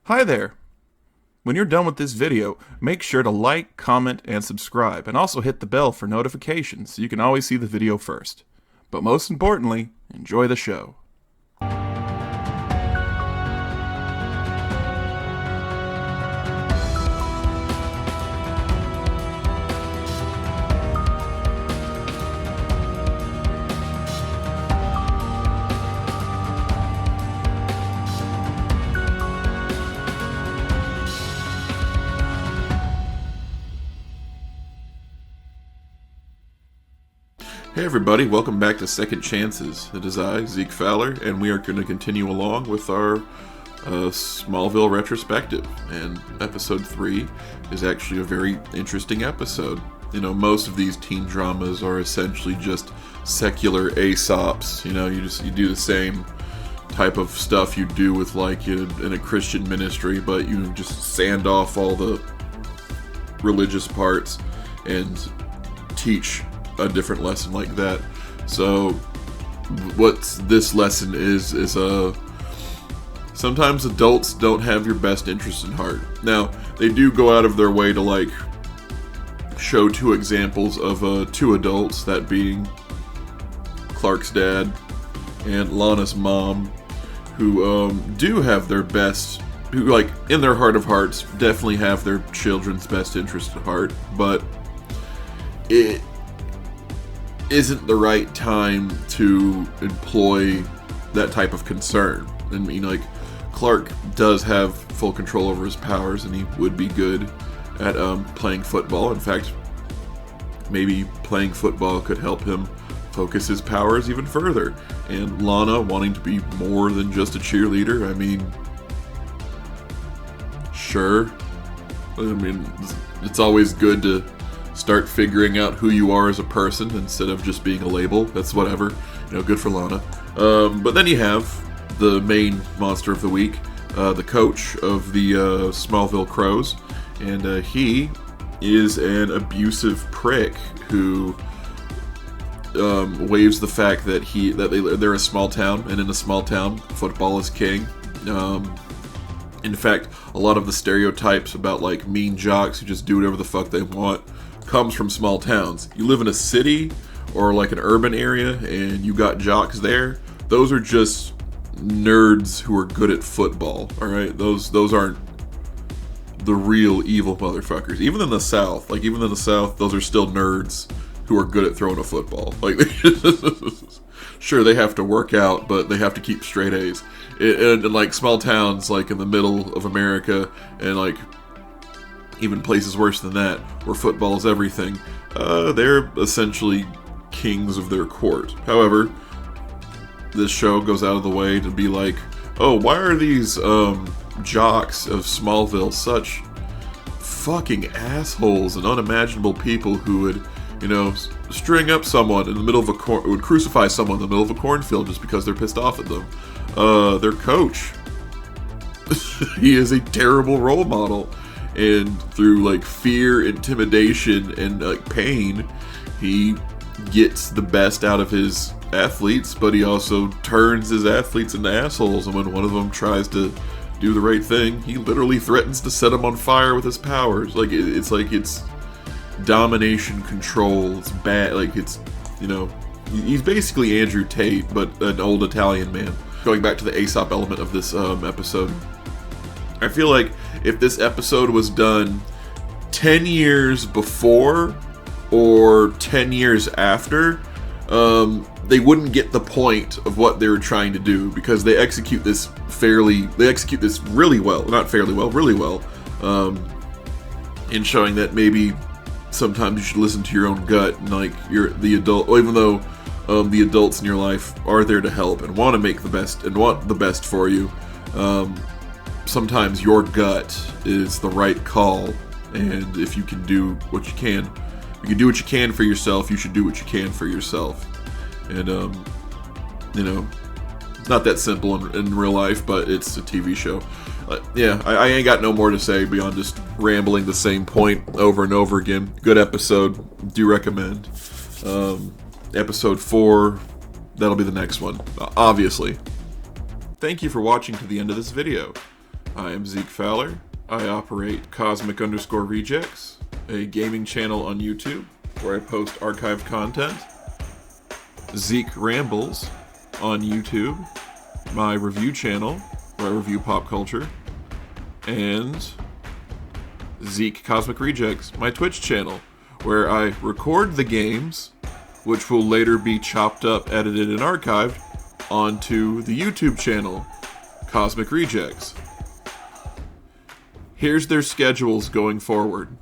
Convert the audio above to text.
Hi there! When you're done with this video, make sure to like, comment, and subscribe, and also hit the bell for notifications so you can always see the video first. But most importantly, enjoy the show. Hey everybody, welcome back to Second Chances. It is I, Zeke Fowler, and we are going to continue along with our Smallville retrospective. And episode 3 is actually a very interesting episode. You know, most of these teen dramas are essentially just secular Aesops. You know, you do the same type of stuff you do with like in a Christian ministry, but you just sand off all the religious parts and teach a different lesson like that. So what this lesson is sometimes adults don't have your best interest in heart. Now, they do go out of their way to like show two examples of two adults, that being Clark's dad and Lana's mom, who do have their best, who like in their heart of hearts definitely have their children's best interest at heart, but it isn't the right time to employ that type of concern. I mean, like, Clark does have full control over his powers, and he would be good at playing football. In fact, maybe playing football could help him focus his powers even further. And Lana wanting to be more than just a cheerleader, I mean, sure. I mean, it's always good to start figuring out who you are as a person instead of just being a label. That's whatever. You know, good for Lana. But then you have the main monster of the week, the coach of the Smallville Crows, and he is an abusive prick who waves the fact that they're a small town, and in a small town, football is king. In fact, a lot of the stereotypes about like mean jocks who just do whatever the fuck they want comes from small towns. You live in a city or like an urban area and you got jocks there, those are just nerds who are good at football, alright? Those aren't the real evil motherfuckers. Even in the South, those are still nerds who are good at throwing a football. Like, sure, they have to work out, but they have to keep straight A's. And like small towns, like in the middle of America, and like even places worse than that, where football is everything, they're essentially kings of their court. However, this show goes out of the way to be like, oh, why are these jocks of Smallville such fucking assholes and unimaginable people who would, you know, string up someone in the middle of would crucify someone in the middle of a cornfield just because they're pissed off at them. Their coach, he is a terrible role model. And through like fear, intimidation, and like pain, he gets the best out of his athletes, but he also turns his athletes into assholes. And when one of them tries to do the right thing, he literally threatens to set him on fire with his powers. Like it's domination, control. It's bad. Like it's, you know, he's basically Andrew Tate, but an old Italian man. Going back to the Aesop element of this episode, I feel like if this episode was done 10 years before or 10 years after, they wouldn't get the point of what they were trying to do, because they execute this really well, not fairly well, really well, in showing that maybe sometimes you should listen to your own gut, and like you're the adult, even though the adults in your life are there to help and want to make the best and want the best for you. Sometimes your gut is the right call, and if you can do what you can, for yourself, you should do what you can for yourself. And you know, it's not that simple in real life, but it's a TV show. Yeah, I ain't got no more to say beyond just rambling the same point over and over again. Good episode, do recommend. Episode 4, that'll be the next one, obviously. Thank you for watching to the end of this video. I am Zeke Fowler. I operate Cosmic_Rejects, a gaming channel on YouTube where I post archived content. Zeke Rambles on YouTube, my review channel where I review pop culture. And Zeke Cosmic Rejects, my Twitch channel, where I record the games, which will later be chopped up, edited, and archived onto the YouTube channel, Cosmic Rejects. Here's their schedules going forward.